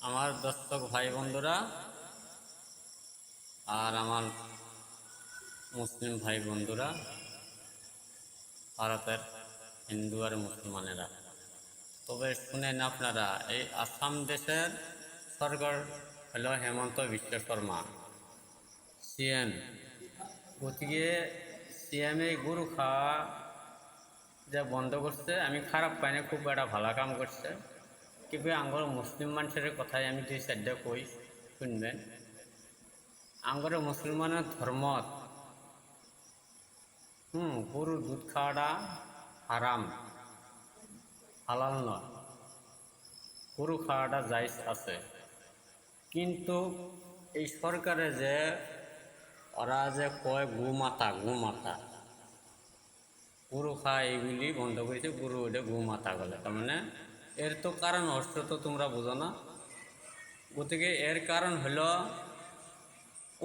আমার দর্শক ভাই বন্ধুরা আর আমার মুসলিম ভাই বন্ধুরা, ভারতের হিন্দু আর মুসলমানেরা, তবে শুনেন আপনারা, এই আসাম দেশের সরকার হলো হেমন্ত বিশ্ব শর্মা, সিএম। গতিকে সিএম এই গরু খাওয়া যে বন্ধ করছে, আমি খারাপ পাই না, খুব একটা ভালো কাম করছে। কিন্তু আমার মুসলিম মানুষের কথাই আমি দুই চারটা কই, শুনবেন। আমার মুসলমানের ধর্ম গরুর দুধ খাওয়াটা হারাম, হালাল নয়। গরু খাওয়াটা জায়েজ আছে, কিন্তু এই সরকারে যে ওরা যে কয় গোমাতা গোমাতা, গরু খাওয়া এইগুলি বন্ধ করেছে, গরু ওটা গোমাতা বলে। তার মানে এর তো কারণ অর্থ তো তোমরা বোঝো না। গতিকে এর কারণ হলো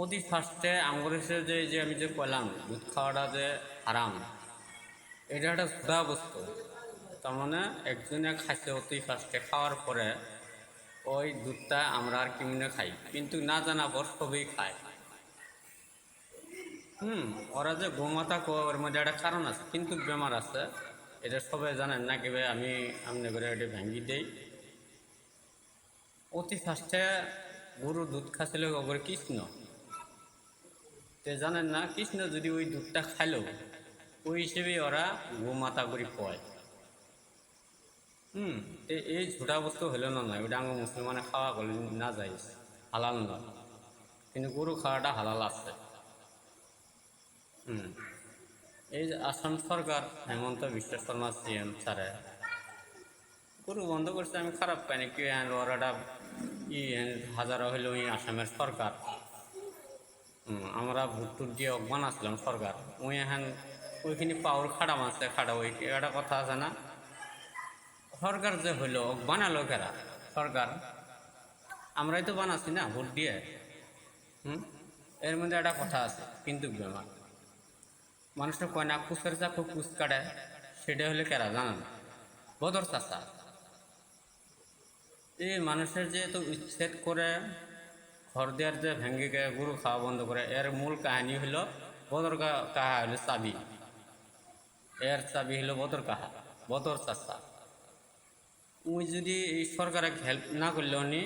অতি ফার্স্টে আঙ্গুরের যে আমি যে কইলাম দুধ খাওয়াটা যে হারাম, এটা একটা সুধা বস্তু। তার মানে একজনে খাইছে অতি ফার্স্টে, খাওয়ার পরে ওই দুধটা আমরা আর কিনে খাই, কিন্তু না জানা পর সবই খায়। ওরা যে গোমাতা ওর মধ্যে একটা কারণ আছে, কিন্তু বেমার আছে, এটা সবাই জানেন না। কি আমি আমনে করে এটা ভাঙ্গি দেই। অতি ফার্স্টে গরু দুধ খাচ্ছিল ওপরে কৃষ্ণ, তে জানেন না, কৃষ্ণ যদি ওই দুধটা খাইলো, ওই হিসেবে ওরা গোমাতা করে কয়। তে এই ঝোটা বস্তু হলো না, ওইটা আমার মুসলমানে খাওয়া করলে না যায়, হালাল নয়। কিন্তু গরু খাওয়াটা হালাল আছে। এই যে আসাম সরকার হেমন্ত বিশ্ব শর্মা সিএম স্যারে গরু বন্ধ করছে, আমি খারাপ পাইনি। কি ওরাটা হাজারো হইল আসামের সরকার, আমরা ভোট টুট দিয়ে অজ্ঞান আসলাম সরকার, ওইখানে পাওয়ার খাড়া মারছে, খাড়া ওই একটা কথা আছে না, সরকার যে হইল বানালো কেরা সরকার, আমরাই তো বানাচ্ছি না ভোট দিয়ে। এর মধ্যে একটা কথা আছে, কিন্তু বেমার মানুষের কয় না, কুচের চাকু কুচ কাটে, সেটা হলে কেরা জানান, বদর চাষা। এই মানুষের যে তো উচ্ছেদ করে ঘর দেওয়ার যে ভেঙ্গে গিয়ে গরু খাওয়া বন্ধ করে, এর মূল কাহিনী হলো বদর কাহা হলো চাবি, এর চাবি হলো বদর কাহা, বদর চাষা। ওই যদি এই সরকারে হেল্প না করলে উনি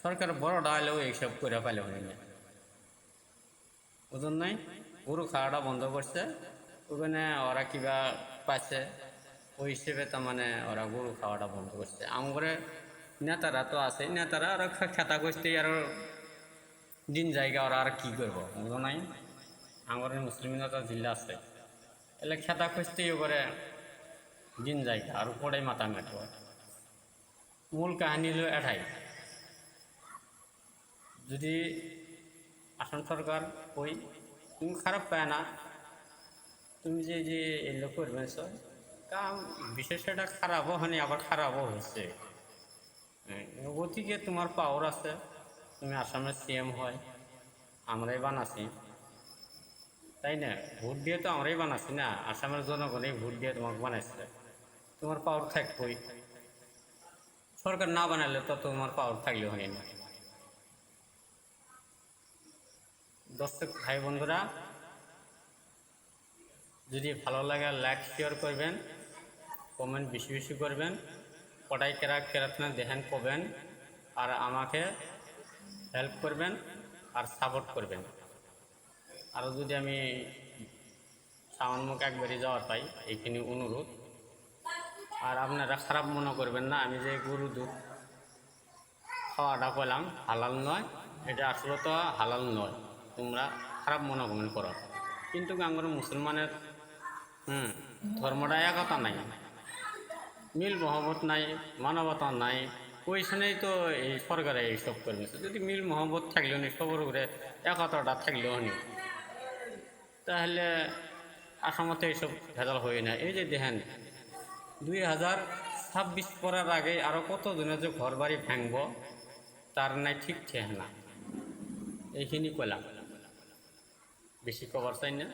সরকার বড় ডাইলেও এইসব করে পাইলে উনি বুঝুন নাই, গরু খাওয়াটা বন্ধ করছে, ওখানে ওরা কিবা পাইছে, ওই হিসেবে তার মানে ওরা গরু খাওয়াটা বন্ধ করছে। আমগরে নেতারা তো আছে, নেতারা আর খেতা করতে আর দিন জায়গা, ওরা আর কি করবো বুঝো নাই। আমার মুসলিম নেতা জিল্লা আছে, এলে খেতা খুঁজতেই করে দিন জায়গা আর পড়াই মাথা মেটব। মূল কাহিনী হলো এটাই, যদি আসাম সরকার ওই তুমি খারাপ পায় না, তুমি যে যে এগুলো করবেছ কাম, বিশেষ এটা খারাপও হয়নি, আবার খারাপও হয়েছে। গতিকে তোমার পাওয়ার আছে, তুমি আসামের সিএম হয়, আমরাই বানাছি, তাই না? ভোট দিয়ে তো আমরাই বানাচ্ছি না, আসামের জনগণই ভোট দিয়ে তোমাকে বানাইছে, তোমার পাওয়ার থাকবই। সরকার না বানালে তো তোমার পাওয়ার থাকলেও হয় না। দর্শক ভাই বন্ধুরা, যদি ভালো লাগে লাইক শেয়ার করবেন, কমেন্ট বেশি বেশি করবেন, কটাই কেরাতনা দেখেন কবেন, আর আমাকে হেল্প করবেন আর সাপোর্ট করবেন। আরও যদি আমি সামান্য একবারই যাওয়ার পাই, এইখানে অনুরোধ। আর আপনারা খারাপ মনে করবেন না, আমি যে গরু দুধ খাওয়াটা কইলাম হালাল নয়, এটা আসলে তো হালাল নয়, তোমরা খারাপ মনে করো। কিন্তু আমার মুসলমানের ধর্মটা একতা নাই, মিল মহব্বত নাই, মানবতা নাই, ওইখানেই তো এই সরকারে এইসব করেছে। যদি মিল মহব্বত থাকলেও নি, সবর করে একতাটা থাকলেও নি, তাহলে আসামতে এইসব ভেজাল হয়ে না। এই যে দেখেন 2026 পড়ার আগে আরও কত দিনের যে ঘর বাড়ি ভাঙব, তার নাই ঠিক না। এইখিনি কইলাম, বেশি কভার চাই না।